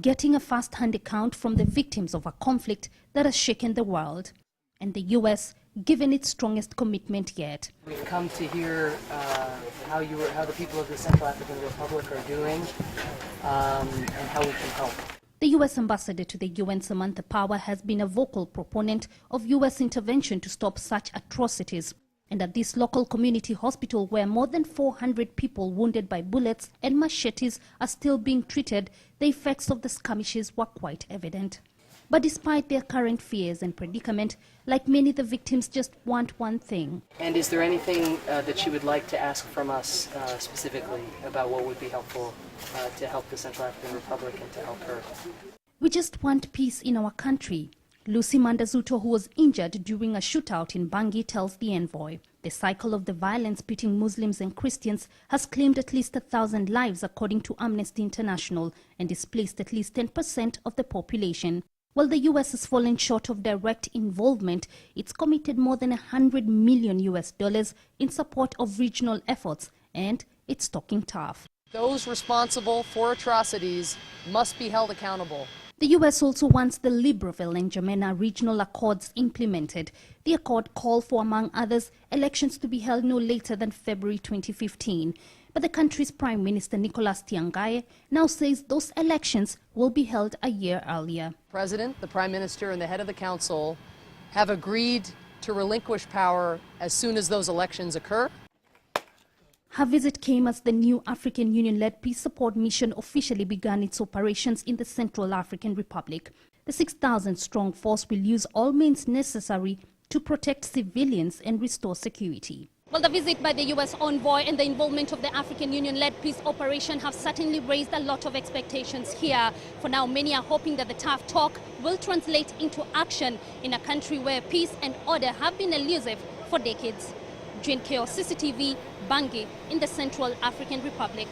getting a first-hand account from the victims of a conflict that has shaken the world. And the U.S. given its strongest commitment yet. We've come to hear how the people of the Central African Republic are doing and how we can help. The U.S. ambassador to the UN, Samantha Power, has been a vocal proponent of U.S. intervention to stop such atrocities. And at this local community hospital, where more than 400 people wounded by bullets and machetes are still being treated, the effects of the skirmishes were quite evident. But despite their current fears and predicament, like many, the victims just want one thing. And is there anything that you would like to ask from us specifically about what would be helpful to help the Central African Republic and to help her? We just want peace in our country. Lucy Mandazuto, who was injured during a shootout in Bangui, tells the envoy. The cycle of the violence between Muslims and Christians has claimed at least 1,000 lives, according to Amnesty International, and displaced at least 10% of the population. While the U.S. has fallen short of direct involvement, it's committed more than $100 million in support of regional efforts, and it's talking tough. Those responsible for atrocities must be held accountable. The U.S. also wants the Libreville and Jamena regional accords implemented. The accord called for, among others, elections to be held no later than February 2015. But the country's Prime Minister Nicolas Tiangaye now says those elections will be held a year earlier. The President, the Prime Minister, and the head of the Council have agreed to relinquish power as soon as those elections occur. Her visit came as the new African Union-led peace support mission officially began its operations in the Central African Republic. The 6,000-strong force will use all means necessary to protect civilians and restore security. Well, the visit by the U.S. envoy and the involvement of the African Union-led peace operation have certainly raised a lot of expectations here. For now, many are hoping that the tough talk will translate into action in a country where peace and order have been elusive for decades. Jane Kiyo, CCTV, Bangui, in the Central African Republic.